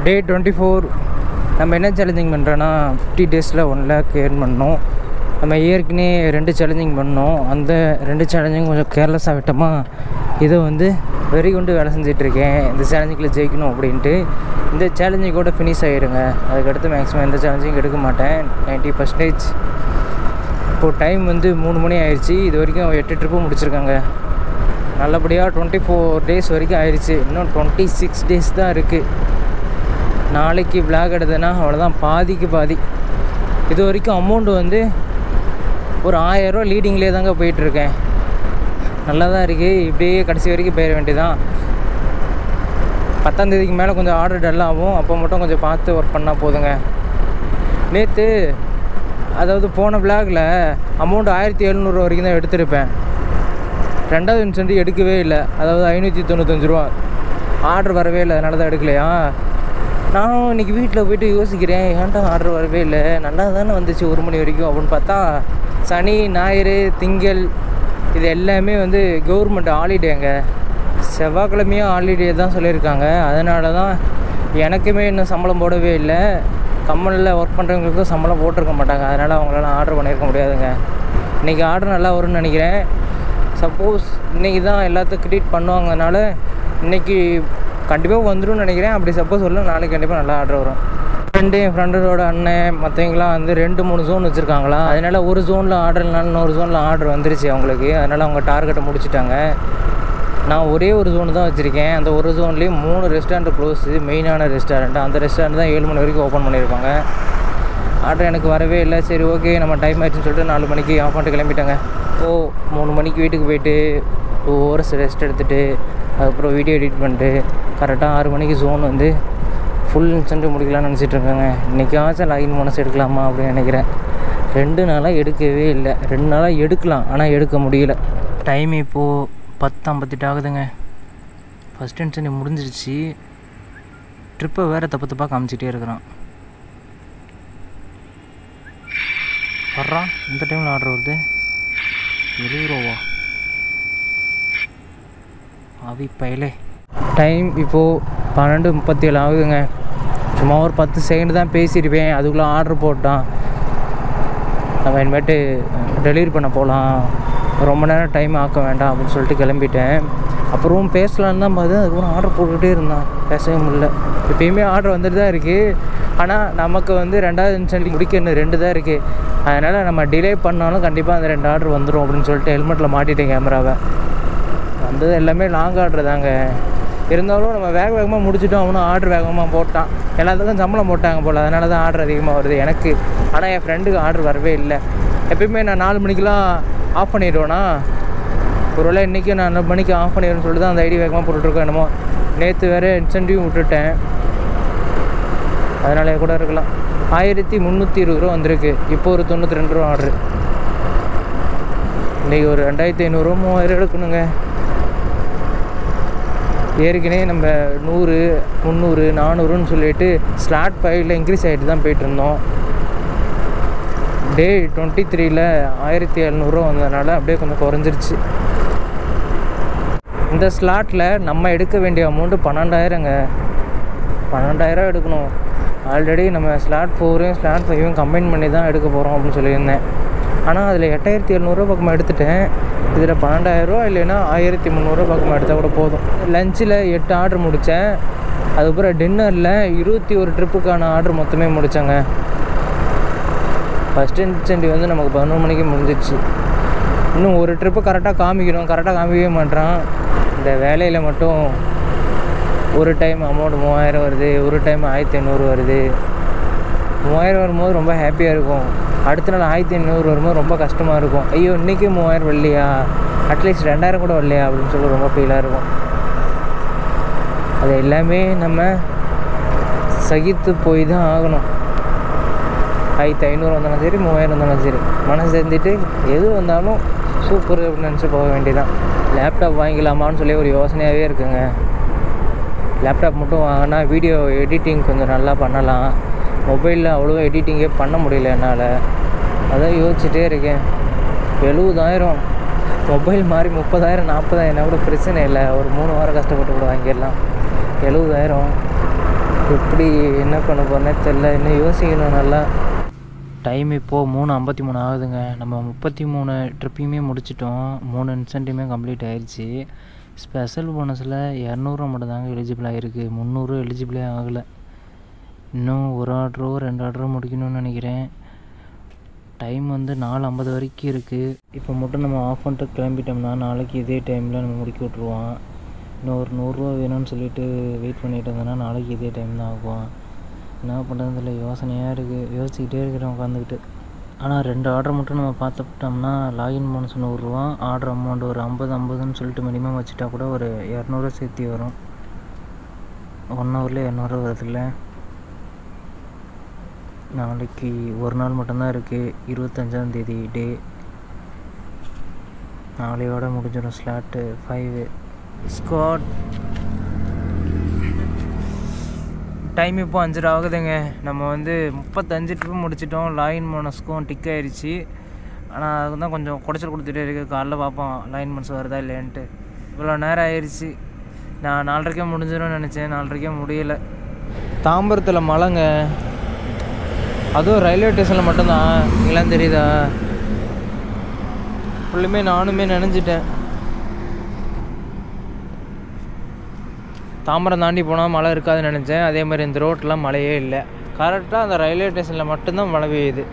டே 24 நம்ம என்ன சேலஞ்சிங் பண்ணுறோன்னா 50 டேஸில் 1 lakh ஏர்ன் பண்ணோம். நம்ம ஏற்கனவே 2 சேலஞ்சிங் பண்ணோம். அந்த 2 சேலஞ்சிங் கொஞ்சம் கேர்லெஸ்ஸாக விட்டோமா, இதை வந்து வெறி கொண்டு வேலை செஞ்சிட்ருக்கேன். இந்த சேலஞ்சிங்கில் ஜெயிக்கணும் அப்படின்ட்டு. இந்த சேலஞ்சிங் கூட ஃபினிஷ் ஆகிடுங்க. அதுக்கடுத்து மேக்ஸிமம் எந்த சேலஞ்சிங் எடுக்க மாட்டேன் 90%. இப்போது டைம் வந்து 3 மணி ஆயிடுச்சு. இது வரைக்கும் 8 ட்ரிப்பு முடிச்சிருக்காங்க. நல்லபடியாக 24 டேஸ் வரைக்கும் ஆயிடுச்சு. இன்னும் 26 டேஸ் தான் இருக்குது. நாளைக்கு விளாக் எடுத்ததுன்னா அவ்வளோதான், பாதிக்கு பாதி. இது வரைக்கும் அமௌண்ட்டு வந்து ஒரு 1000 ரூபா லீடிங்லேயே தாங்க போயிட்டுருக்கேன். நல்லா தான் இருக்குது. இப்படியே கடைசி வரைக்கும் போயிட வேண்டியதான். 10ஆம் தேதிக்கு மேலே கொஞ்சம் ஆர்டர் டல்லாகும். அப்போ மட்டும் கொஞ்சம் பார்த்து ஒர்க் பண்ணால் போதுங்க. நேற்று அதாவது போன விளாகில் அமௌண்ட் 1700 வரைக்கும் தான் எடுத்திருப்பேன். 2வது இன்சென்ட் எடுக்கவே இல்லை. அதாவது 595 ரூபா ஆர்டர் வரவே இல்லை. அதனால தான் எடுக்கலையா. நானும் இன்றைக்கி வீட்டில் போய்ட்டு யோசிக்கிறேன், ஏன்டா ஆர்டர் வரவே இல்லை, நல்லா தானே வந்துச்சு 1 மணி வரைக்கும் அப்படின்னு பார்த்தா, சனி ஞாயிறு திங்கள் இது எல்லாமே வந்து கவர்மெண்ட் ஹாலிடேங்க. செவ்வாய்க்கிழமையும் ஹாலிடே தான் சொல்லியிருக்காங்க. அதனால தான் எனக்குமே இன்னும் சம்பளம் போடவே இல்லை. கம்பெனியில் ஒர்க் பண்ணுறவங்களுக்கும் சம்பளம் போட்டிருக்க மாட்டாங்க. அதனால் அவங்களால ஆர்டர் பண்ணியிருக்க முடியாதுங்க. இன்றைக்கி ஆர்டர் நல்லா வரும்னு நினைக்கிறேன். சப்போஸ் இன்றைக்கி தான் எல்லாத்துக்கும் கிரெடிட் பண்ணுவாங்கனால இன்றைக்கி கண்டிப்பாக வந்துடும் நினைக்கிறேன். அப்படி சப்போஸ் வரல, நாளைக்கு கண்டிப்பாக நல்லா ஆர்டர் வரும். என் ஃப்ரெண்டோட அண்ணன் மற்றவங்களாம் வந்து 2-3 ஜோன் வச்சுருக்காங்களா. அதனால் ஒரு ஜோனில் ஆர்டர் இல்லைனாலும் இன்னொரு ஜோனில் ஆர்டர் வந்துருச்சு அவங்களுக்கு. அதனால் அவங்க டார்கெட்டை முடிச்சுட்டாங்க. நான் ஒரே ஒரு ஜோனு தான் வச்சுருக்கேன். அந்த ஒரு ஜோன்லேயும் 3 ரெஸ்டாரண்ட் க்ளோஸு, மெயினான ரெஸ்டாரண்ட். அந்த ரெஸ்டாரண்ட் தான் 7 மணி வரைக்கும் ஓப்பன் பண்ணியிருப்பாங்க. ஆர்டர் எனக்கு வரவே இல்லை. சரி ஓகே, நம்ம டைம் ஆயிடுச்சுன்னு சொல்லிட்டு 4 மணிக்கு ஆஃப் பண்ணிட்டு கிளம்பிட்டாங்க. 3 மணிக்கு வீட்டுக்கு போயிட்டு 2 hours ரெஸ்ட் எடுத்துகிட்டு அதுக்கப்புறம் வீடியோ எடிட் பண்ணிட்டு கரெக்டாக 6 மணிக்கு ஜோன் வந்து ஃபுல் இன்சென்ட் முடிக்கலாம்னு நினச்சிட்ருக்காங்க. இன்றைக்காச்சும் லாகின் போனஸ் எடுக்கலாமா அப்படின்னு நினைக்கிறேன். 2 நாளாக எடுக்கவே இல்லை. 2 நாளாக எடுக்கலாம், ஆனால் எடுக்க முடியல. டைம் இப்போது 10:58 ஆகுதுங்க. ஃபஸ்ட் இன்சென்ட் முடிஞ்சிருச்சு. ட்ரிப்பை வேறு தப்பாக காமிச்சிட்டே இருக்கிறான். வர்றான். இந்த டைமில் ஆர்டர் வருது 70 ரூபா. அவி பயிலே. டைம் இப்போது 12:37 ஆகுதுங்க. சும்மா ஒரு 10 செகண்ட் தான் பேசியிருப்பேன். அதுக்குள்ளே ஆர்டர் போட்டான். நம்ம இனிமேட்டு டெலிவரி பண்ண போகலாம், ரொம்ப நேரம் டைம் ஆக்க வேண்டாம் அப்படின்னு சொல்லிட்டு கிளம்பிட்டேன். அப்புறம் பேசலான்னு தான் பார்த்து அதுக்கப்புறம் ஆர்டர் போட்டுக்கிட்டே இருந்தான். பேசவே முடியல. எப்பயுமே ஆர்டர் வந்துட்டு தான் இருக்குது. ஆனால் நமக்கு வந்து 2வது இன்சென்ட் முடிக்க இன்னும் 2 தான் இருக்குது. அதனால் நம்ம டிலே பண்ணாலும் கண்டிப்பாக அந்த 2 ஆர்டர் வந்துடும் அப்படின்னு சொல்லிட்டு ஹெல்மெட்டில் மாட்டிட்டேன் கேமராவை. வந்தது எல்லாமே லாங் ஆர்டர் தாங்க. இருந்தாலும் நம்ம வேகமாக முடிச்சுட்டோம். அவனும் ஆர்டர் வேகமாக போட்டான். எல்லாத்துக்கும் சம்பளம் போட்டாங்க போல். அதனால தான் ஆர்டர் அதிகமாக வருது எனக்கு. ஆனால் என் ஃப்ரெண்டுக்கு ஆர்டர் வரவே இல்லை. எப்பயுமே நான் 4 மணிக்கெலாம் ஆஃப் பண்ணிவிடுவேனா. ஒருவேளை இன்றைக்கி நான் 4 மணிக்கு ஆஃப் பண்ணிடுவேன்னு சொல்லிட்டு தான் அந்த ஐடி வேகமாக போட்டுட்ருக்கேன். என்னமோ நேற்று வேறு இன்சென்டிவ் விட்டுட்டேன். அதனால கூட இருக்கலாம். 1320 ரூபா வந்திருக்கு. இப்போ ஒரு 92 ரூபா ஆர்டரு. இன்றைக்கி ஒரு 2500 ரூபா 3000 எடுக்கணுங்க. ஏற்கனவே நம்ம 100, 300, 400ன்னு சொல்லிட்டு ஸ்லாட் 5ல் இன்க்ரீஸ் ஆகிட்டு தான் போயிட்டுருந்தோம். டே 23ல் 1700 ரூபா வந்ததுனால அப்படியே கொஞ்சம் குறைஞ்சிருச்சு. இந்த ஸ்லாட்டில் நம்ம எடுக்க வேண்டிய அமௌண்ட்டு 12,000ங்க. 12,000 எடுக்கணும். ஆல்ரெடி நம்ம ஸ்லாட் 4ம் ஸ்லாட் 5ம் கம்பைன் பண்ணி தான் எடுக்க போகிறோம் அப்படின்னு சொல்லியிருந்தேன். ஆனால் அதில் 8700 பக்கமாக எடுத்துட்டேன். இதில் 12,000 ரூபா இல்லைன்னா 1300 பக்கமாக எடுத்தால் கூட போதும். லஞ்சில் 8 ஆர்டர் முடித்தேன். அதுக்கப்புறம் டின்னரில் 21 ட்ரிப்புக்கான ஆர்டர் மொத்தமே முடித்தேங்க. ஃபஸ்ட் இன்சென்டிவ் வந்து நமக்கு 11 மணிக்கு முடிஞ்சிடுச்சு. இன்னும் ஒரு ட்ரிப்பு கரெக்டாக காமிக்கணும். கரெக்டாக காமிக்கவே மாட்டான். இந்த வேலையில் மட்டும் ஒரு டைம் அமௌண்ட் 3000 வருது, ஒரு டைம் 1500 வருது. 3000 வரும்போது ரொம்ப ஹாப்பியாக இருக்கும். அடுத்த நாள் 1500 வரும்போது ரொம்ப கஷ்டமாக இருக்கும். ஐயோ இன்றைக்கி 3000 வரலையா, அட்லீஸ்ட் 2000 கூட வரலையா அப்படின்னு சொல்லி ரொம்ப ஃபீலாக இருக்கும். அது எல்லாமே நம்ம சகித்து போய் தான் ஆகணும். 1500 வந்தாலும் சரி, 3000 வந்தாலும் சரி, மனசு செஞ்சுட்டு எது வந்தாலும் சூப்பர் அப்படின்னு நினச்சி போக வேண்டியதான். லேப்டாப் வாங்கிக்கலாமான்னு சொல்லி ஒரு யோசனையாகவே இருக்குங்க. லேப்டாப் மட்டும் வாங்கினா வீடியோ எடிட்டிங் கொஞ்சம் நல்லா பண்ணலாம். மொபைலில் அவ்வளோவா எடிட்டிங்கே பண்ண முடியல என்னால். அதான் யோசிச்சுட்டே இருக்கேன். 70,000 மொபைல் மாதிரி 30,000 40,000 கூட பிரச்சனை இல்லை. ஒரு 3 வாரம் கஷ்டப்பட்டு கூட வாங்கிடலாம். 70,000 எப்படி என்ன பண்ண போகிறேன்னே தெரில, இன்னும் யோசிக்கணும் நல்லா. டைம் இப்போது 3:53 ஆகுதுங்க. நம்ம 33 ட்ரிப்பையுமே முடிச்சிட்டோம். 3 இன்சென்டிவ்மே கம்ப்ளீட் ஆயிடுச்சு. ஸ்பெஷல் போனஸில் 200 மட்டும் தாங்க எலிஜிபிள் ஆகிருக்கு, 300 எலிஜிபிளே ஆகலை. இன்னும் ஒரு ஆர்டரோ 2 ஆர்டரோ முடிக்கணும்னு நினைக்கிறேன். டைம் வந்து 4:50 வரைக்கும் இருக்குது. இப்போ மட்டும் நம்ம ஆஃப் பண்ணிட்டு கிளம்பிட்டோம்னா நாளைக்கு இதே டைமில் நம்ம முடிக்க விட்ருவான். இன்னும் ஒரு 100 ரூபா வேணும்னு சொல்லிட்டு வெயிட் பண்ணிட்டு இருந்தோன்னா நாளைக்கு இதே டைம் தான் ஆகுவான். என்ன பண்ணுறதுல யோசனையாக இருக்குது, யோசிச்சுக்கிட்டே இருக்கிறேன் உட்காந்துக்கிட்டு. ஆனால் 2 ஆர்டர் மட்டும் நம்ம பார்த்துட்டோம்னா லாகின் போனஸ் 100 ரூபா, ஆர்டர் அமௌண்ட் ஒரு 50-50ன்னு சொல்லிட்டு மினிமம் வச்சுட்டா கூட ஒரு 200 சேர்த்தி வரும். 1 ஹவரில் 200 வருதுல்ல. நாளைக்கு ஒரு நாள் மட்டும்தான் இருக்குது, 25ஆம் தேதி டே. நாளையோட முடிஞ்சிடும் ஸ்லாட்டு 5 ஸ்குவாட். டைம் இப்போ 5:30 ஆகுதுங்க. நம்ம வந்து 35 ட்ரிப் முடிச்சிட்டோம். லாகின் போனஸ்க்கும் டிக் ஆயிடுச்சு. ஆனால் அதுக்கு தான் கொஞ்சம் குடைச்சல் கொடுத்துட்டே இருக்குது. காலைல பார்ப்போம் லாகின் போனஸ் வருதா இல்லைன்ட்டு. இவ்வளோ நேரம் ஆயிடுச்சு. நான் 4:30 முடிஞ்சிடும்னு நினச்சேன், 4:30 முடியலை. தாம்பரத்தில் மழைங்க, அதுவும் ரயில்வே ஸ்டேஷனில் மட்டும்தான். இங்கெல்லாம் தெரியுதா? ஃபுல்லுமே நானுமே நினைஞ்சிட்டேன். தாம்பரம் தாண்டி போனால் மழை இருக்காதுன்னு நினச்சேன். அதே மாதிரி இந்த ரோட்டெலாம் மழையே இல்லை. கரெக்டாக அந்த ரயில்வே ஸ்டேஷனில் மட்டும்தான் மழை பெய்யுது.